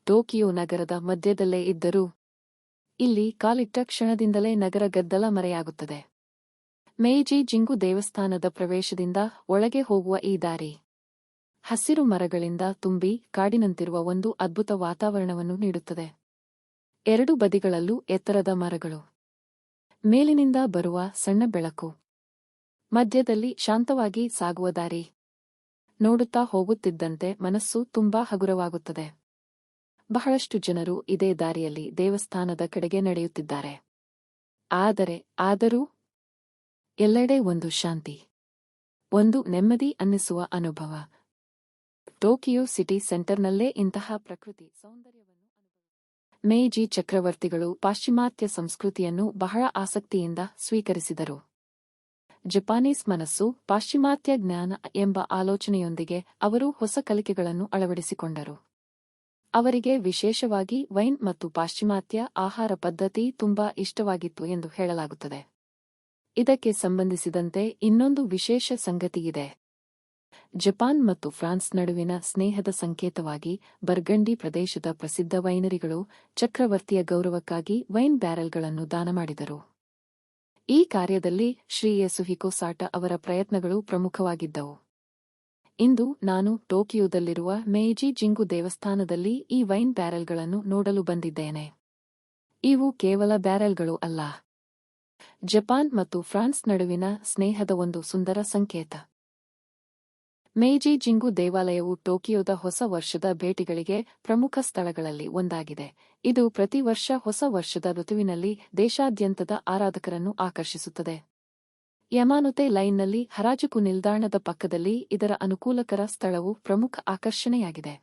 Tokyo ನಗರದ ಮಧ್ಯದಲ್ಲೇ ಇದ್ದರೂ ಇಲ್ಲಿ ಕಾಲಿಟ್ಟ ಕ್ಷಣದಿಂದಲೇ ನಗರ ಗದ್ದಲ ಮರೆಯಾಗುತ್ತದೆ. ಮೇಯಿಜಿ ಜಿಂಗು ದೇವಸ್ಥಾನದ ಪ್ರವೇಶದಿಂದ ಒಳಗೆ ಹೋಗುವ ಈ ದಾರಿ ಹಸಿರು ಮರಗಳಿಂದ ತುಂಬಿ ಕಾಡಿನಂತಿರುವ ಒಂದು ಅದ್ಭುತ ವಾತಾವರಣವನ್ನು ನೀಡುತ್ತದೆ. ಎರಡು ಬದಿಗಳಲ್ಲೂ ಎತ್ತರದ ಮರಗಳು, ಮೇಲಿನಿಂದ ಬರುವ ಸಣ್ಣ ಬೆಳಕು, ಮಧ್ಯದಲ್ಲಿ ಶಾಂತವಾಗಿ ಸಾಗುವ ದಾರಿ. ನೋಡುತ್ತಾ ಹೋಗುತ್ತಿದ್ದಂತೆ ಮನಸ್ಸು ತುಂಬಾ ಹಗುರವಾಗುತ್ತದೆ. ಬಹಳಷ್ಟು ಜನರು ಇದೇ ದಾರಿಯಲ್ಲಿ ದೇವಸ್ಥಾನದ ಕಡೆಗೆ ನಡೆಯುತ್ತಿದ್ದಾರೆ. ಆದರೂ ಎಲ್ಲೆಡೆ ಒಂದು ಶಾಂತಿ, ಒಂದು ನೆಮ್ಮದಿ ಅನ್ನಿಸುವ ಅನುಭವ. ಟೋಕಿಯೋ ಸಿಟಿ ಸೆಂಟರ್ನಲ್ಲೇ ಇಂತಹ ಪ್ರಕೃತಿ ಸೌಂದರ್ಯವನ್ನು ಮೇಯಿಜಿ ಚಕ್ರವರ್ತಿಗಳು ಪಾಶ್ಚಿಮಾತ್ಯ ಸಂಸ್ಕೃತಿಯನ್ನು ಬಹಳ ಆಸಕ್ತಿಯಿಂದ ಸ್ವೀಕರಿಸಿದರು. ಜಪಾನೀಸ್ ಮನಸ್ಸು, ಪಾಶ್ಚಿಮಾತ್ಯ ಜ್ಞಾನ ಎಂಬ ಆಲೋಚನೆಯೊಂದಿಗೆ ಅವರು ಹೊಸ ಕಲಿಕೆಗಳನ್ನು ಅಳವಡಿಸಿಕೊಂಡರು. ಅವರಿಗೆ ವಿಶೇಷವಾಗಿ ವೈನ್ ಮತ್ತು ಪಾಶ್ಚಿಮಾತ್ಯ ಆಹಾರ ಪದ್ಧತಿ ತುಂಬಾ ಇಷ್ಟವಾಗಿತ್ತು ಎಂದು ಹೇಳಲಾಗುತ್ತದೆ. ಇದಕ್ಕೆ ಸಂಬಂಧಿಸಿದಂತೆ ಇನ್ನೊಂದು ವಿಶೇಷ ಸಂಗತಿಯಿದೆ. ಜಪಾನ್ ಮತ್ತು ಫ್ರಾನ್ಸ್ ನಡುವಿನ ಸ್ನೇಹದ ಸಂಕೇತವಾಗಿ ಬರ್ಗಂಡಿ ಪ್ರದೇಶದ ಪ್ರಸಿದ್ಧ ವೈನರಿಗಳು ಚಕ್ರವರ್ತಿಯ ಗೌರವಕ್ಕಾಗಿ ವೈನ್ ಬ್ಯಾರೆಲ್ಗಳನ್ನು ದಾನ ಮಾಡಿದರು. ಈ ಕಾರ್ಯದಲ್ಲಿ ಶ್ರೀ ಯಸುಹಿಕೋ ಸಾಟೋ ಅವರ ಪ್ರಯತ್ನಗಳು ಪ್ರಮುಖವಾಗಿದ್ದವು. ಇಂದು ನಾನು ಟೋಕಿಯೋದಲ್ಲಿರುವ ಮೇಯಿಜಿ ಜಿಂಗು ದೇವಸ್ಥಾನದಲ್ಲಿ ಈ ವೈನ್ ಬ್ಯಾರೆಲ್ಗಳನ್ನು ನೋಡಲು ಬಂದಿದ್ದೇನೆ. ಇವು ಕೇವಲ ಬ್ಯಾರೆಲ್ಗಳು ಅಲ್ಲ, ಜಪಾನ್ ಮತ್ತು ಫ್ರಾನ್ಸ್ ನಡುವಿನ ಸ್ನೇಹದ ಒಂದು ಸುಂದರ ಸಂಕೇತ. ಮೇಯಿಜಿ ಜಿಂಗು ದೇವಾಲಯವು ಟೋಕಿಯೋದ ಹೊಸ ವರ್ಷದ ಭೇಟಿಗಳಿಗೆ ಪ್ರಮುಖ ಸ್ಥಳಗಳಲ್ಲಿ ಒಂದಾಗಿದೆ. ಇದು ಪ್ರತಿ ವರ್ಷ ಹೊಸ ವರ್ಷದ ಋತುವಿನಲ್ಲಿ ದೇಶಾದ್ಯಂತದ ಆರಾಧಕರನ್ನು ಆಕರ್ಷಿಸುತ್ತದೆ. ಯಮಾನೊತೆ ಲೈನ್ನಲ್ಲಿ ಹರಾಜುಕು ನಿಲ್ದಾಣದ ಪಕ್ಕದಲ್ಲಿ ಇದರ ಅನುಕೂಲಕರ ಸ್ಥಳವು ಪ್ರಮುಖ ಆಕರ್ಷಣೆಯಾಗಿದೆ.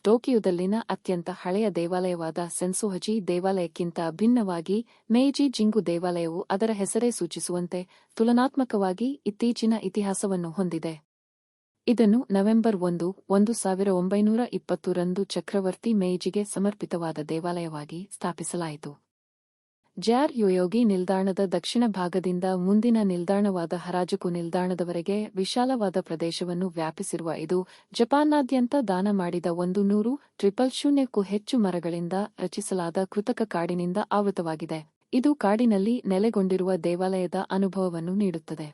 ಟೋಕಿಯೋದಲ್ಲಿನ ಅತ್ಯಂತ ಹಳೆಯ ದೇವಾಲಯವಾದ ಸೆನ್ಸೊಹಜಿ ದೇವಾಲಯಕ್ಕಿಂತ ಭಿನ್ನವಾಗಿ ಮೇಯಿಜಿ ಜಿಂಗು ದೇವಾಲಯವು ಅದರ ಹೆಸರೇ ಸೂಚಿಸುವಂತೆ ತುಲನಾತ್ಮಕವಾಗಿ ಇತ್ತೀಚಿನ ಇತಿಹಾಸವನ್ನು ಹೊಂದಿದೆ. ಇದನ್ನು ನವೆಂಬರ್ 1, 1920 ರಂದು ಚಕ್ರವರ್ತಿ ಮೇಯಿಜಿಗೆ ಸಮರ್ಪಿತವಾದ ದೇವಾಲಯವಾಗಿ ಸ್ಥಾಪಿಸಲಾಯಿತು. ಜೆಆರ್ ಯೋಯೋಗಿ ನಿಲ್ದಾಣದ ದಕ್ಷಿಣ ಭಾಗದಿಂದ ಮುಂದಿನ ನಿಲ್ದಾಣವಾದ ಹರಾಜುಕು ನಿಲ್ದಾಣದವರೆಗೆ ವಿಶಾಲವಾದ ಪ್ರದೇಶವನ್ನು ವ್ಯಾಪಿಸಿರುವ ಇದು ಜಪಾನ್ನಾದ್ಯಂತ ದಾನ ಮಾಡಿದ 100,000ಕ್ಕೂ ಹೆಚ್ಚು ಮರಗಳಿಂದ ರಚಿಸಲಾದ ಕೃತಕ ಕಾಡಿನಿಂದ ಆವೃತವಾಗಿದೆ. ಇದು ಕಾಡಿನಲ್ಲಿ ನೆಲೆಗೊಂಡಿರುವ ದೇವಾಲಯದ ಅನುಭವವನ್ನು ನೀಡುತ್ತದೆ.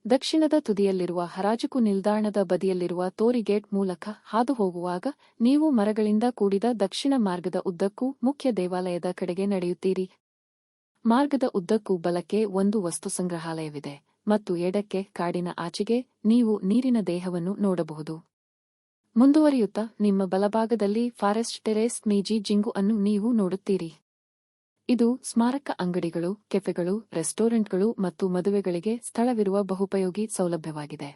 ದಕ್ಷಿಣದ ತುದಿಯಲ್ಲಿರುವ ಹರಾಜುಕು ನಿಲ್ದಾಣದ ಬದಿಯಲ್ಲಿರುವ ತೋರಿಗೇಟ್ ಮೂಲಕ ಹಾದುಹೋಗುವಾಗ ನೀವು ಮರಗಳಿಂದ ಕೂಡಿದ ದಕ್ಷಿಣ ಮಾರ್ಗದ ಉದ್ದಕ್ಕೂ ಮುಖ್ಯ ದೇವಾಲಯದ ಕಡೆಗೆ ನಡೆಯುತ್ತೀರಿ. ಮಾರ್ಗದ ಉದ್ದಕ್ಕೂ ಬಲಕ್ಕೆ ಒಂದು ವಸ್ತುಸಂಗ್ರಹಾಲಯವಿದೆ ಮತ್ತು ಎಡಕ್ಕೆ ಕಾಡಿನ ಆಚೆಗೆ ನೀವು ನೀರಿನ ದೇಹವನ್ನು ನೋಡಬಹುದು. ಮುಂದುವರಿಯುತ್ತಾ ನಿಮ್ಮ ಬಲಭಾಗದಲ್ಲಿ ಫಾರೆಸ್ಟ್ ಟೆರೇಸ್ ಮೇಯಿಜಿ ಜಿಂಗು ಅನ್ನು ನೀವು ನೋಡುತ್ತೀರಿ. ಇದು ಸ್ಮಾರಕ ಅಂಗಡಿಗಳು, ಕೆಫೆಗಳು, ರೆಸ್ಟೋರೆಂಟ್ಗಳು ಮತ್ತು ಮದುವೆಗಳಿಗೆ ಸ್ಥಳವಿರುವ ಬಹುಪಯೋಗಿ ಸೌಲಭ್ಯವಾಗಿದೆ.